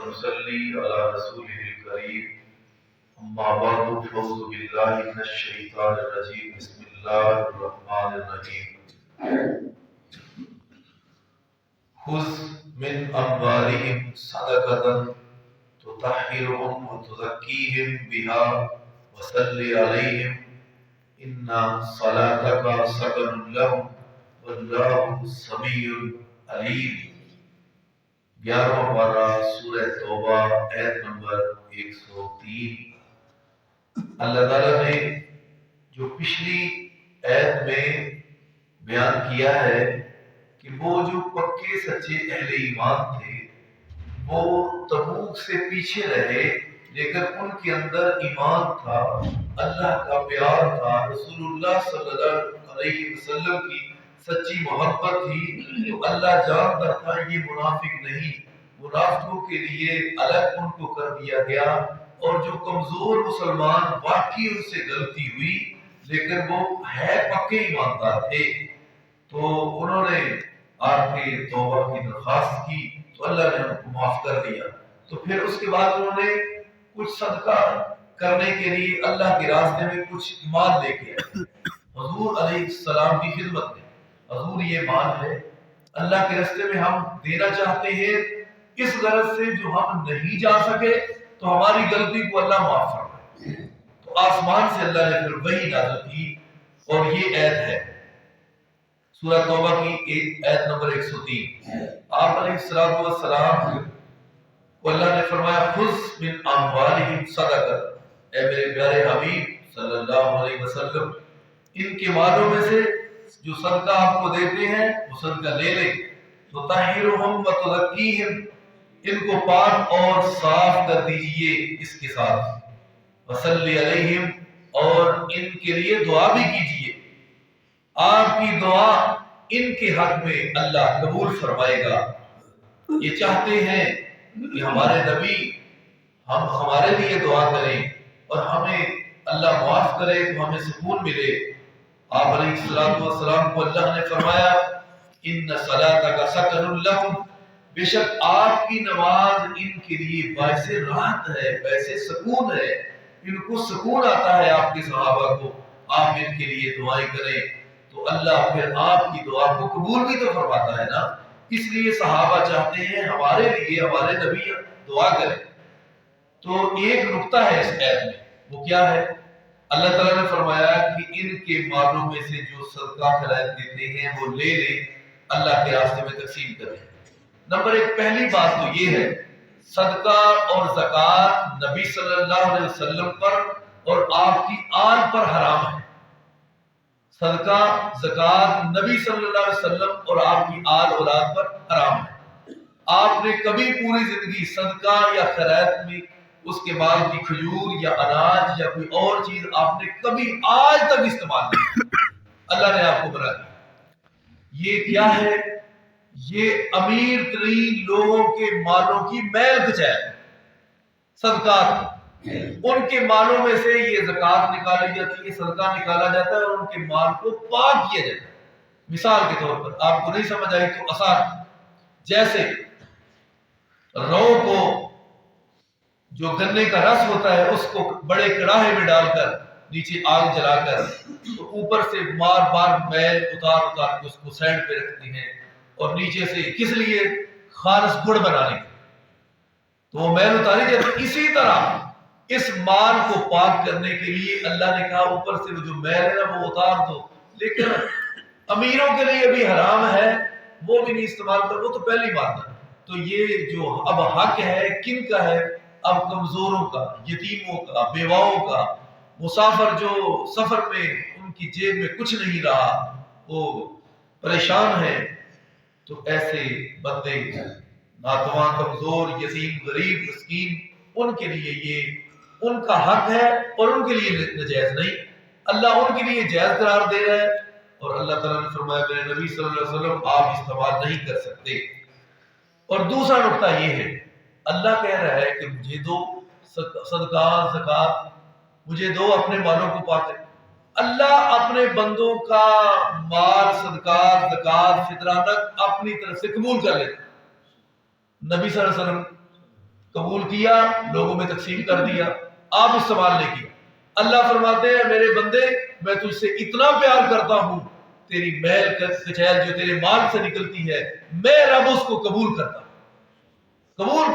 ونصلي على رسوله الكريم أما بعد فأعوذ بالله من الشيطان الرجيم بسم الله الرحمن الرحيم خذ من أموالهم صدقة تطهرهم وتزكيهم بها وصل عليهم إن صلاتك سكن لهم والله سمیع علیم۔ 11واں پارہ سورہ توبہ آیت نمبر 103۔ اللہ تعالیٰ نے جو پچھلی آیت میں بیان کیا ہے کہ وہ جو پکے سچے اہل ایمان تھے وہ تبوک سے پیچھے رہے، لیکن ان کے اندر ایمان تھا، اللہ کا پیار تھا، رسول اللہ صلی اللہ علیہ وسلم کی سچی محبت تھی، تو اللہ جانتا تھا یہ منافق نہیں، منافقوں کے لیے الگ ان کو کر دیا گیا، اور جو کمزور مسلمان واقعی ان سے غلطی ہوئی لیکن وہ ہے پکے ایماندار تھے، تو انہوں نے آ کے توبہ کی درخواست کی تو اللہ نے ان کو معاف کر دیا۔ تو پھر اس کے بعد انہوں نے کچھ صدقہ کرنے کے لیے اللہ کے راستے میں کچھ مال لے کے آئے حضور علیہ السلام کی خدمت میں۔ حضور یہ مال ہے، اللہ کے راستے میں ہم دینا چاہتے ہیں، اس غرض سے جو ہم نہیں جا سکے تو ہماری غلطی کو اللہ معاف فرمائے۔ تو آسمان سے اللہ نے پھر وحی نازل کی، اور یہ آیت ہے سورہ توبہ کی آیت نمبر 103۔ آپ علیہ السلام کو اللہ نے فرمایا خذ من اموالہم صدقہ، اے میرے پیارے حبیب صلی اللہ علیہ وسلم ان کے مالوں میں سے جو صدقہ آپ کو دیتے ہیں وہ صدقہ لے لیں، تو طہرہم وتزکیہم ان کو پاک اور صاف کر دیجئے اس کے ساتھ، وصلی علیہم اور ان کے لیے دعا بھی کیجئے، آپ کی دعا ان کے حق میں اللہ قبول فرمائے گا۔ یہ چاہتے ہیں کہ ہمارے نبی ہم ہمارے لیے دعا کریں اور ہمیں اللہ معاف کرے تو ہمیں سکون ملے۔ آپ علیہ السلام کو اللہ نے فرمایا ان صلاتک سکن لہم، بے شک آپ کی نماز ان کے لیے باعث راحت ہے، باعث سکون ہے، ان کو سکون آتا ہے آپ کے صحابہ کو، آپ ان کے لیے دعائیں کریں تو اللہ پھر آپ کی دعا کو قبول بھی تو فرماتا ہے نا۔ اس لیے صحابہ چاہتے ہیں ہمارے لیے ہمارے نبی دعا کریں۔ تو ایک نقطہ ہے اس آیت میں، وہ کیا ہے؟ اللہ تعالیٰ نے فرمایا کہ ان کے مالوں میں سے جو صدقہ خیرات دیتے ہیں وہ لے لیں، اللہ کے راستے میں تقسیم کریں۔ نمبر ایک پہلی بات تو یہ ہے صدقہ اور زکوٰۃ نبی صلی اللہ علیہ وسلم پر اور آپ کی آل پر حرام ہے۔ صدقہ زکوٰۃ نبی صلی اللہ علیہ وسلم اور آپ کی آل اولاد پر حرام ہے۔ آپ نے کبھی پوری زندگی صدقہ یا خیرات میں اس کے مال کی کھجور یا اناج یا کوئی اور چیز آپ نے کبھی آج تک استعمال نہیں کی، اللہ نے آپ کو بنا دیا۔ یہ کیا ہے؟ یہ امیر ترین لوگوں کے مالوں کی میل کچیل، صدقات ان کے مالوں میں سے یہ زکوٰۃ نکالی جاتی ہے، صدقہ نکالا جاتا ہے اور ان کے مال کو پاک کیا جاتا ہے۔ مثال کے طور پر آپ کو نہیں سمجھ آئی تو آسان، جیسے رو کو جو گنے کا رس ہوتا ہے اس کو بڑے کڑاہے میں ڈال کر نیچے آگ جلا کر تو اوپر سے بار بار میل اتار کے اس کو سائڈ پہ رکھتے ہیں، اور نیچے سے کس لیے؟ خالص گڑ بنانے کے، تو وہ میل اتاری جاتی ہے۔ اسی طرح اس مال کو پاک کرنے کے لیے اللہ نے کہا اوپر سے وہ جو میل ہے نا وہ اتار دو، لیکن امیروں کے لیے بھی حرام ہے، وہ بھی نہیں استعمال کر، وہ تو پہلی بات ہے۔ تو یہ جو اب حق ہے کن کا ہے؟ اب کمزوروں کا، یتیموں کا، بیواؤں کا، مسافر جو سفر میں ان کی جیب میں کچھ نہیں رہا، وہ پریشان ہیں، تو ایسے بندے ناتواں، کمزور، یتیم، غریب، مسکین، ان کے لیے یہ ان کا حق ہے اور ان کے لیے ناجائز نہیں، اللہ ان کے لیے جائز قرار دے رہا ہے، اور اللہ تعالیٰ نے فرمایا میرے نبی صلی اللہ علیہ وسلم آپ استعمال نہیں کر سکتے۔ اور دوسرا نقطہ یہ ہے اللہ کہہ رہا ہے کہ مجھے دو صدقہ زکوٰۃ، مجھے دو اپنے مالوں کو پاک کریں۔ اللہ اپنے بندوں کا مال صدقات زکوٰۃ فطرانت اپنی طرف سے قبول کر لیتا۔ نبی صلی اللہ علیہ وسلم قبول کیا، لوگوں میں تقسیم کر دیا، آپ استعمال نہیں کیا۔ اللہ فرماتے ہیں میرے بندے میں تجھ سے اتنا پیار کرتا ہوں، تیری میل کچیل جو تیرے مال سے نکلتی ہے میں رب اس کو قبول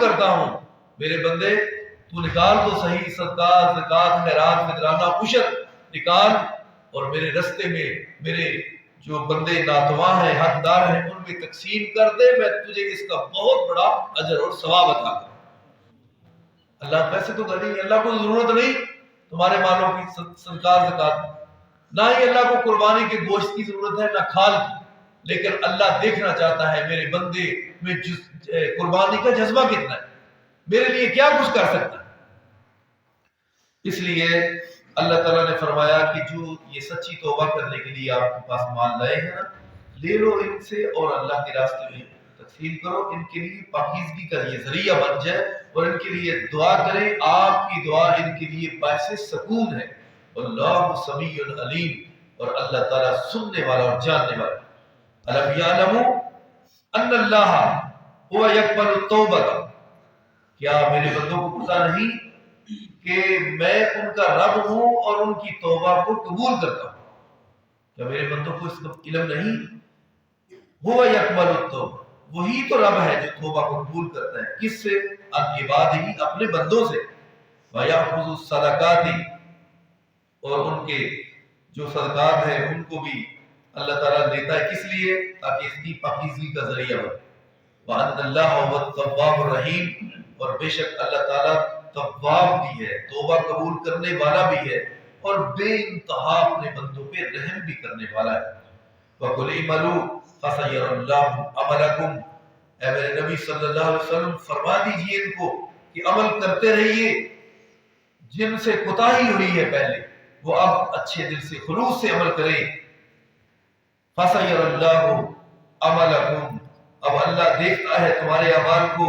کرتا ہوں۔ میرے بندے تو نکال تو صحیح، صدقات، زکات، خیرات، فطرانہ، عشر نکال، اور میرے رستے میں میرے جو بندے ناتواں ہیں، حقدار ہیں، ان میں تقسیم کر دے، میں تجھے اس کا بہت بڑا اجر اور ثواب عطا کروں۔ اللہ پیسے تو غنی ہے، اللہ کو ضرورت نہیں تمہارے مالوں کی صدقات زکات، نہ ہی اللہ کو قربانی کے گوشت کی ضرورت ہے، نہ کھال کی، لیکن اللہ دیکھنا چاہتا ہے میرے بندے میں قربانی کا جذبہ کتنا ہے، میرے لیے کیا کچھ کر سکتا ہے۔ اس لیے اللہ تعالیٰ نے فرمایا کہ جو یہ سچی توبہ کرنے کے لیے آپ کے پاس مال لائے ہیں نا، لے لو ان سے اور اللہ کے راستے میں تقسیم کرو، ان کے لیے پاکیزگی کا یہ ذریعہ بن جائے، اور ان کے لیے دعا کریں، آپ کی دعا ان کے لیے باعث سکون ہے۔ اللہ سمیع علیم، اور اللہ تعالیٰ سننے والا اور جاننے والا۔ الم یعلموا ان اللہ هو یقبل التوبہ، کیا میرے بندوں کو پتہ نہیں کہ میں ان کا رب ہوں اور ان کی توبہ کو قبول کرتا ہوں؟ کیا میرے بندوں کو اس کا علم نہیں؟ هو یقبل التوبہ، وہی تو رب ہے جو توبہ کو قبول کرتا ہے، کس سے؟ عن عبادہ، اپنے بندوں سے۔ وَيَأْخُذُ الصَّدَقَاتِ، اور ان کے جو صدقات ہیں ان کو بھی اللہ تعالیٰ دیتا ہے، کس لیے؟ تاکہ اس کی پاکیزگی کا ذریعہ بنے۔ وَأَنَّ اللَّهَ هُوَ التَّوَّابُ الرَّحِيمُ، اور بے شک اللہ تعالیٰ تواب بھی ہے، توبہ قبول کرنے والا بھی ہے، اور بے انتہا اپنے بندوں پہ رحم بھی کرنے والا ہے۔ وَقُلْ اعْمَلُوا فَسَيَرَى اللَّهُ عَمَلَكُمْ، اے میرے نبی صلی اللہ علیہ وسلم فرما دیجئے ان کو کہ عمل کرتے رہیے، جن سے کوتاہی ہوئی ہے پہلے وہ اب اچھے دل سے خلوص سے عمل کریں۔ فَسَيَرَى اللَّهُ عَمَلَكُمْ، اب اللہ دیکھتا ہے تمہارے اعمال کو،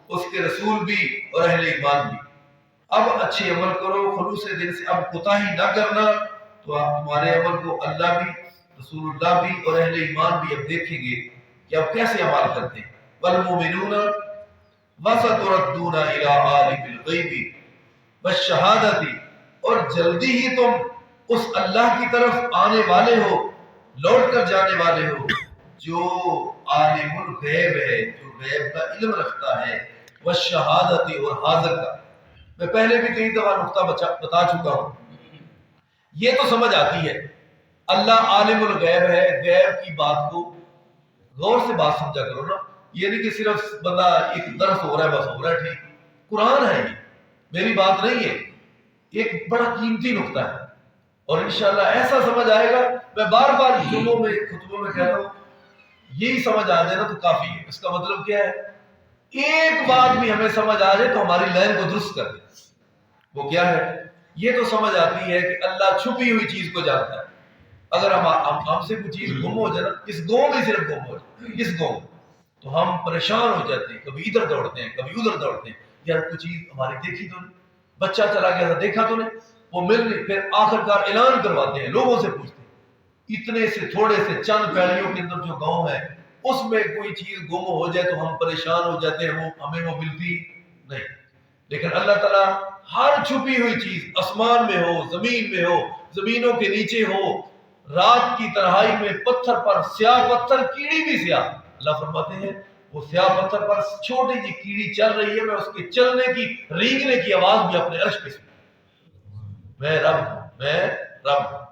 اس کے رسول بھی اور اہل ایمان بھی۔ اب اچھے عمل کرو خلوص دل سے، اب کوتاہی نہ کرنا، تو آپ تمہارے عمل کو اللہ بھی، رسول اللہ بھی اور اہل ایمان بھی اب دیکھیں گے کہ آپ کیسے عمل کرتے ہیں۔ وَالْمُؤْمِنُونَ وَسَتُرَدُّونَ إِلَىٰ عَالِمِ الْغَيْبِ وَالشَّهَادَةِ، اور جلدی ہی تم اس اللہ کی طرف آنے والے ہو، لوٹ کر جانے والے ہو جو عالم الغیب ہے، جو غیب کا علم رکھتا ہے، والشہادت، اور حاضر کا۔ میں پہلے بھی کئی دفعہ نقطہ بتا چکا ہوں، یہ تو سمجھ آتی ہے اللہ عالم الغیب ہے، غیب کی بات کو غور سے بات سمجھا کرو نا، یہ نہیں کہ صرف بندہ ایک درس ہو رہا ہے بس ہو رہا ہے، ٹھیک، قرآن ہے، یہ میری بات نہیں ہے، ایک بڑا قیمتی نقطہ ہے، اور انشاءاللہ ایسا سمجھ آئے گا، میں بار بار جمعوں میں خطبوں میں کہتا ہوں یہی سمجھ آ جائے نا تو کافی ہے۔ اس کا مطلب کیا ہے؟ ایک بات بھی ہمیں سمجھ آ جائے تو ہماری لائن کو درست کر دے۔ وہ کیا ہے؟ یہ تو سمجھ آتی ہے کہ اللہ چھپی ہوئی چیز کو جانتا ہے۔ اگر ہم سے کوئی چیز گم ہو جائے نا، اس گاؤں میں صرف گم ہو جائے، اس گاؤں میں، تو ہم پریشان ہو جاتے ہیں، کبھی ادھر دوڑتے ہیں کبھی ادھر دوڑتے ہیں، یار کوئی چیز ہماری دیکھی تو نہیں، بچہ چلا گیا تھا دیکھا تو نہیں، وہ مل نہیں، پھر آخر کار اعلان کرواتے ہیں، لوگوں سے پوچھتے ہیں، اتنے سے تھوڑے سے چند پیڑیوں کے اندر جو گاؤں ہے اس میں کوئی چیز گم ہو جائے تو ہم پریشان ہو جاتے ہیں، ہمیں وہ ملتی نہیں۔ لیکن اللہ تعالیٰ ہر چھپی ہوئی چیز، آسمان میں ہو، زمین میں ہو، زمینوں کے نیچے ہو، رات کی تنہائی میں پتھر پر، سیاہ پتھر، کیڑی بھی سیاہ، اللہ فرماتے ہیں وہ سیاہ پتھر پر چھوٹی سی کیڑی چل رہی ہے، میں اس کے چلنے کی، رینگنے کی آواز بھی اپنے عرش پہ سنتا، میں رب ہوں، میں رب ہوں۔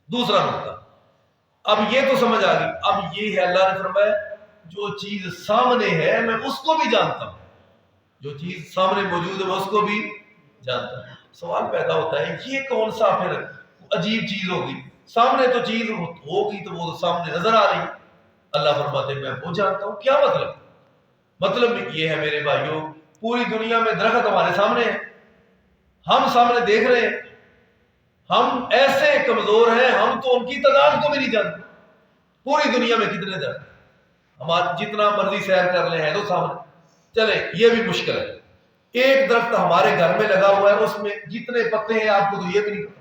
دوسرا نقطہ، اب یہ تو سمجھ آ گئی، اب یہ ہے اللہ نے فرمایا جو چیز سامنے ہے میں اس کو بھی جانتا ہوں، جو چیز سامنے موجود ہے میں اس کو بھی جانتا ہوں۔ سوال پیدا ہوتا ہے یہ کون سا پھر عجیب چیز ہوگی؟ سامنے تو چیز ہوگی تو وہ تو سامنے نظر آ رہی، اللہ فرماتے ہیں میں وہ جانتا ہوں۔ کیا مطلب؟ مطلب یہ ہے میرے بھائیوں، پوری دنیا میں درخت ہمارے سامنے ہیں، ہم سامنے دیکھ رہے ہیں، ہم ایسے کمزور ہیں ہم تو ان کی تعداد کو بھی نہیں جانتے۔ پوری دنیا میں کتنے درخت، ہمارا جتنا مرضی سیر کر لیں ہے تو سامنے، چلے یہ بھی مشکل ہے، ایک درخت ہمارے گھر میں لگا ہوا ہے اس میں جتنے پتے ہیں آپ کو تو یہ بھی نہیں پتا،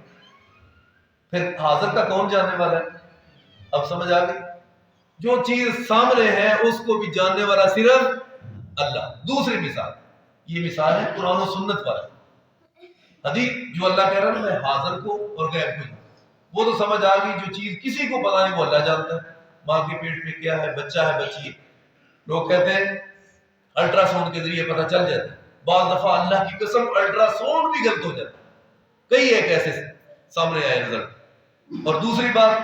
پھر حاضر کا کون جاننے والا ہے؟ اب سمجھ آ گئی، جو چیز سامنے ہے اس کو بھی جاننے والا صرف اللہ۔ دوسری مثال، یہ مثال ہے قرآن و سنت پر. حدیث جو اللہ کہہ رہا ہے میں حاضر کو اور غیب کو جانتا. وہ تو سمجھ آ گئی جو چیز کسی کو پتا نہیں وہ اللہ جانتا ہے. ماں کے پیٹ میں کیا ہے، بچہ ہے بچی ہے. لوگ کہتے ہیں الٹرا ساؤنڈ کے ذریعے پتہ چل جاتا ہے. بعض دفعہ اللہ کی قسم الٹرا ساؤنڈ بھی غلط ہو جاتا ہے. کئی ایک ایسے سامنے آئے رزلٹ. اور دوسری بات،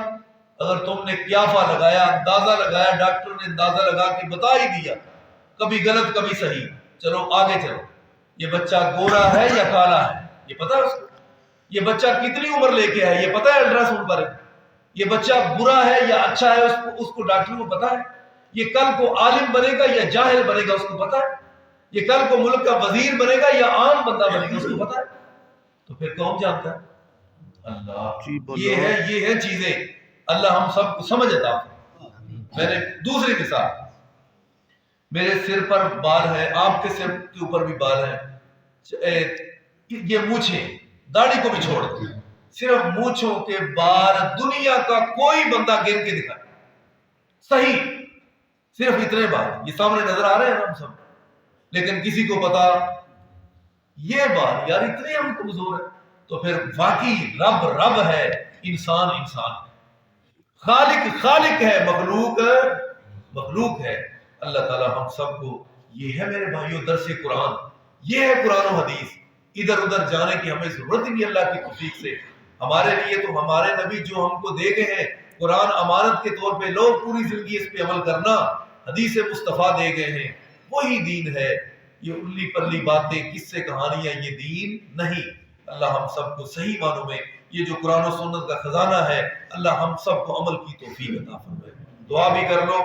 اگر تم نے قیافہ لگایا، اندازہ لگایا، ڈاکٹر نے اندازہ لگا کے بتا ہی دیا، کبھی غلط کبھی صحیح، چلو آگے چلو، یہ بچہ گورا ہے یا کالا ہے یہ پتا ہے اس کو، یہ بچہ کتنی عمر لے کے ہے یہ پتا ہے الٹرا ساؤنڈ پر ہے، یہ بچہ برا ہے یا اچھا ہے اس کو ڈاکٹر کو پتا ہے، یہ کل کو عالم بنے گا یا جاہل بنے گا اس کو پتا ہے، یہ کل کو ملک کا وزیر بنے گا یا عام بندہ بنے گا اس کو پتا ہے. تو پھر کون جانتا ہے؟ اللہ. یہ ہے چیزیں. اللہ ہم سب کو سمجھ عطا فرمائے. میں نے دوسری مثال، میرے سر پر بال ہے، آپ کے سر کے اوپر بھی بال ہے، یہ مونچھیں، داڑھی کو بھی چھوڑ دیں، صرف مونچھوں کے بال دنیا کا کوئی بندہ گن کے دکھائے صحیح، صرف اتنے بال یہ سامنے نظر آ رہے ہیں ہم سب، لیکن کسی کو پتا یہ بال یار اتنے ہم کمزور ہیں. تو پھر واقعی رب رب ہے، انسان انسان ہے، خالق ہے، مخلوق ہے. اللہ تعالی ہم سب کو، یہ ہے میرے بھائیوں درس قرآن، یہ ہے قرآن و حدیث. ادھر ادھر جانے کی ہمیں ضرورت ہی نہیں اللہ کی توفیق سے. ہمارے لیے تو ہمارے نبی جو ہم کو دے گئے ہیں قرآن امانت کے طور پہ، لوگ پوری زندگی اس پہ عمل کرنا، حدیث مصطفیٰ دے گئے ہیں، وہی دین ہے. یہ الی پرلی باتیں، قصے کہانیاں یہ دین نہیں. اللہ ہم سب کو صحیح معنوں میں یہ جو قرآن و سنت کا خزانہ ہے، اللہ ہم سب کو عمل کی توفیق عطا فرمائے. دعا بھی کر لو